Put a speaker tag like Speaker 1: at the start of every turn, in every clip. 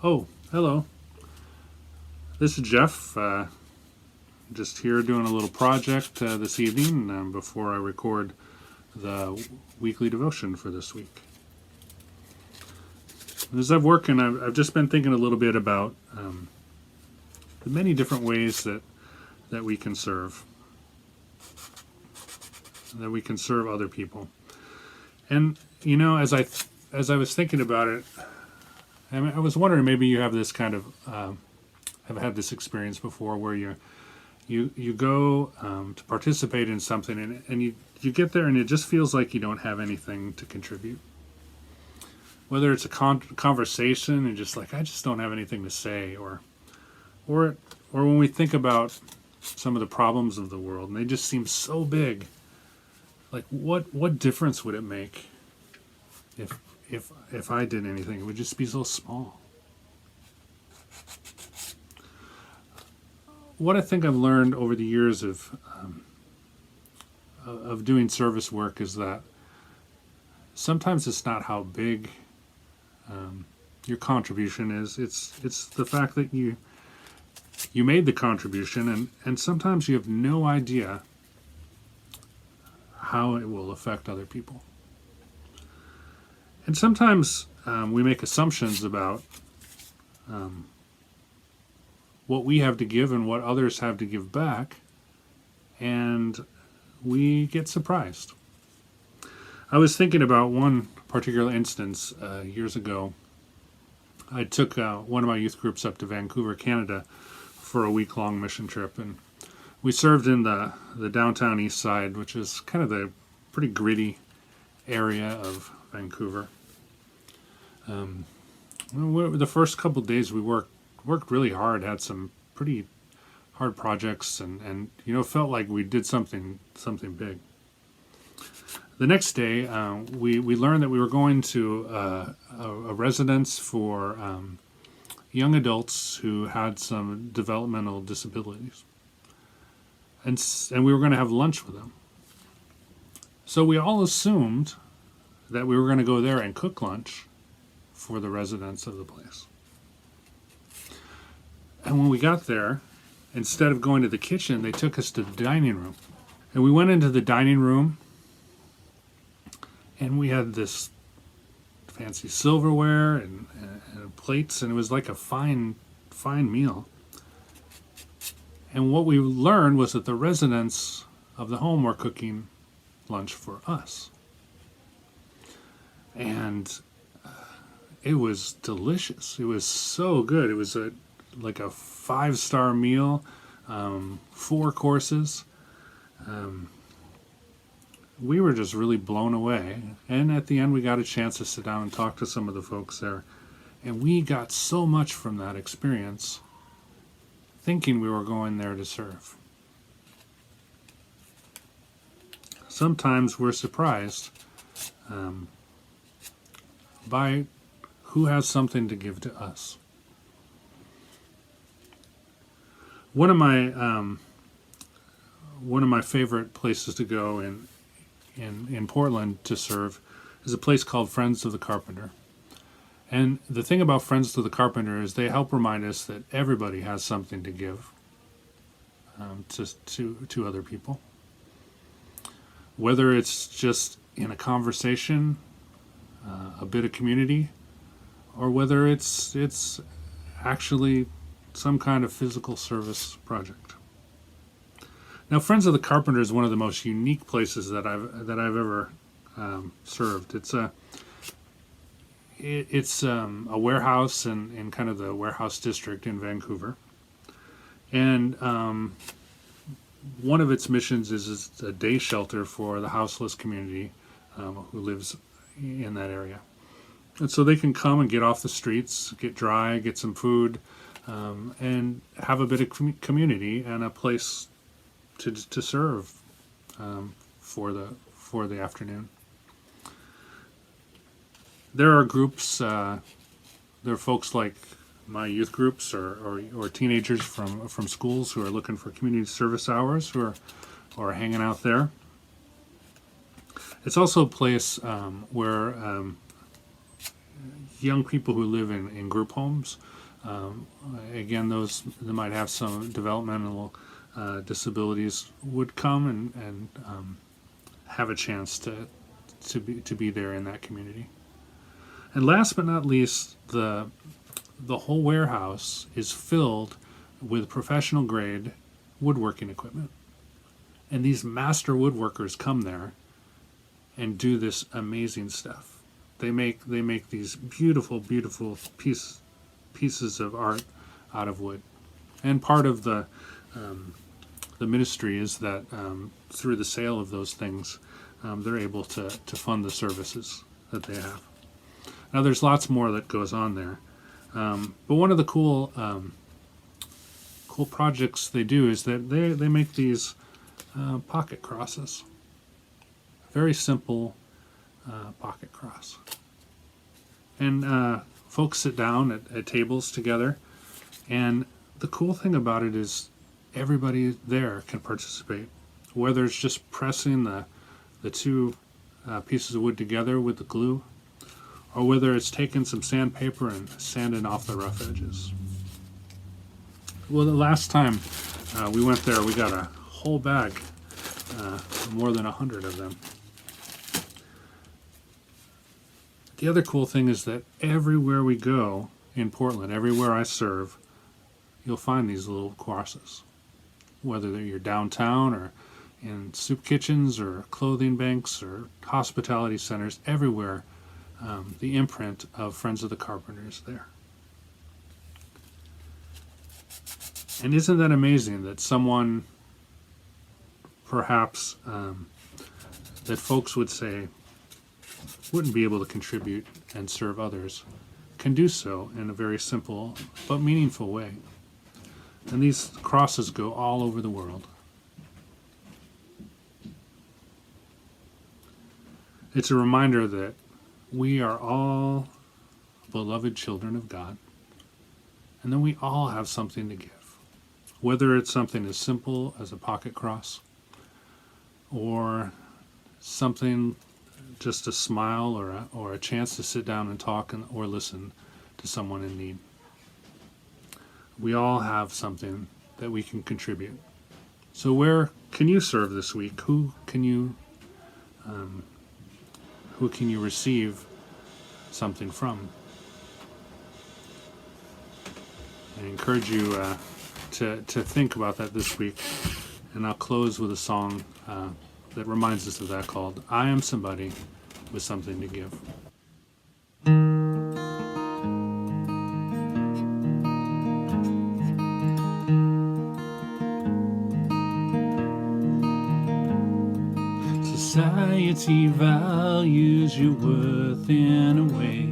Speaker 1: Oh, hello. This is Jeff. Just here doing a little project this evening before I record the weekly devotion for this week. As I've worked, and I've just been thinking a little bit about the many different ways that we can serve, other people. And as I was thinking about it, I was wondering, maybe you have this kind of have had this experience before, where you go to participate in something, and you get there and it just feels like you don't have anything to contribute. Whether it's a conversation and just like, I just don't have anything to say, or when we think about some of the problems of the world and they just seem so big, like what difference would it make if I did anything? It would just be so small. What I think I've learned over the years of doing service work is that sometimes it's not how big your contribution is. It's the fact that you made the contribution, and sometimes you have no idea how it will affect other people. And sometimes we make assumptions about what we have to give and what others have to give back, and we get surprised. I was thinking about one particular instance years ago. I took one of my youth groups up to Vancouver, Canada, for a week-long mission trip, and we served in the downtown east side, which is kind of the pretty gritty area of Vancouver. The first couple of days we worked really hard, had some pretty hard projects, and felt like we did something big. The next day, we learned that we were going to a residence for young adults who had some developmental disabilities, and we were going to have lunch with them. So we all assumed that we were going to go there and cook lunch for the residents of the place. And when we got there, instead of going to the kitchen, they took us to the dining room. And we went into the dining room, and we had this fancy silverware and plates, and it was like a fine meal. And what we learned was that the residents of the home were cooking lunch for us. And it was delicious. It was so good. It was like a 5-star meal, 4 courses. We were just really blown away. And at the end, we got a chance to sit down and talk to some of the folks there. And we got so much from that experience, thinking we were going there to serve. Sometimes we're surprised by who has something to give to us. One of my favorite places to go in Portland to serve is a place called Friends of the Carpenter. And the thing about Friends of the Carpenter is they help remind us that everybody has something to give to other people. Whether it's just in a conversation, a bit of community, or whether it's actually some kind of physical service project. Now, Friends of the Carpenter is one of the most unique places that I've ever served. It's a warehouse in kind of the warehouse district in Vancouver, and one of its missions is a day shelter for the houseless community who lives in that area. And so they can come and get off the streets, get dry, get some food, and have a bit of community and a place to serve for the afternoon. There are groups. There are folks like my youth groups or teenagers from schools who are looking for community service hours who are hanging out there. It's also a place where young people who live in group homes Again, those that might have some developmental disabilities would come and have a chance to be there in that community. And last but not least, the whole warehouse is filled with professional grade woodworking equipment. And these master woodworkers come there and do this amazing stuff. They make these beautiful, beautiful pieces of art out of wood. And part of the ministry is that through the sale of those things, they're able to fund the services that they have. Now, there's lots more that goes on there, but one of the cool projects they do is that they make these pocket crosses. Very simple pocket cross. And folks sit down at tables together, and the cool thing about it is everybody there can participate, whether it's just pressing the two pieces of wood together with the glue, or whether it's taking some sandpaper and sanding off the rough edges. Well, the last time we went there, we got a whole bag, more than 100 of them. The other cool thing is that everywhere we go in Portland, everywhere I serve, you'll find these little crosses. Whether you're downtown or in soup kitchens or clothing banks or hospitality centers, everywhere, the imprint of Friends of the Carpenter is there. And isn't that amazing that someone, perhaps, that folks would say wouldn't be able to contribute and serve others, can do so in a very simple but meaningful way. And these crosses go all over the world. It's a reminder that we are all beloved children of God, and then we all have something to give. Whether it's something as simple as a pocket cross, or something, just a smile, or a chance to sit down and talk or listen to someone in need. We all have something that we can contribute. So where can you serve this week? Who can you receive something from? I encourage you to think about that this week. And I'll close with a song that reminds us of that, called "I Am Somebody with Something to Give." Society values your worth in a way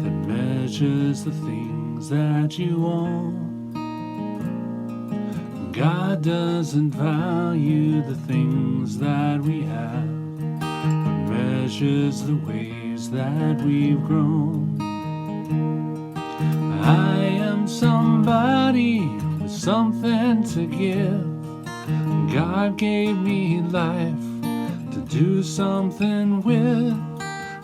Speaker 1: that measures the things that you own. God doesn't value the things that we have, but measures the ways that we've grown. I am somebody with something to give. God gave me life to do something with,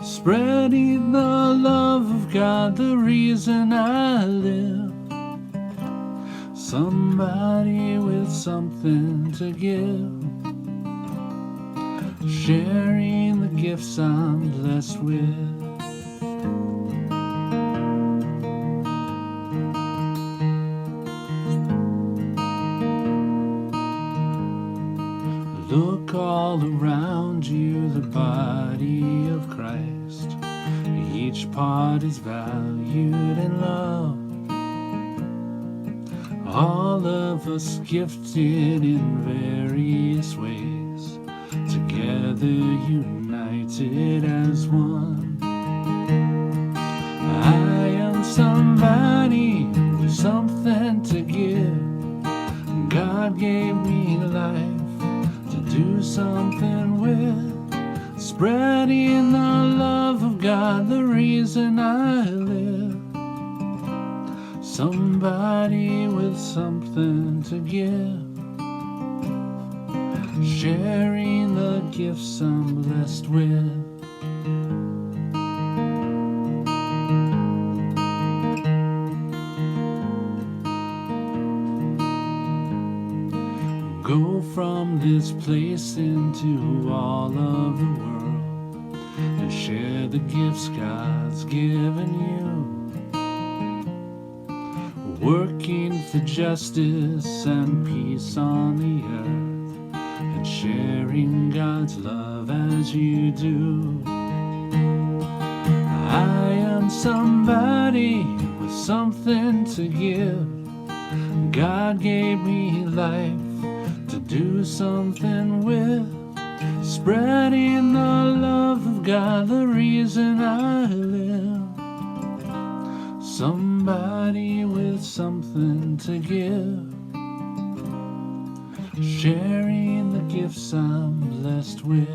Speaker 1: spreading the love of God, the reason I live. Somebody with something to give, sharing the gifts I'm blessed with. Look all around you, the body of Christ. Each part is valued and loved. All of us gifted in various ways, together united as one. I am somebody with something to give. God gave me life to do something with, spreading the love of God, the reason I live. Somebody with something to give, sharing the gifts I'm blessed with. from this place into all of the world and share the gifts God's given you, working for justice and peace on the earth and sharing God's love as you do. I am somebody with something to give. God gave me life to do something with, spreading the love of God, the reason I live. Somebody with something to give, sharing the gifts I'm blessed with.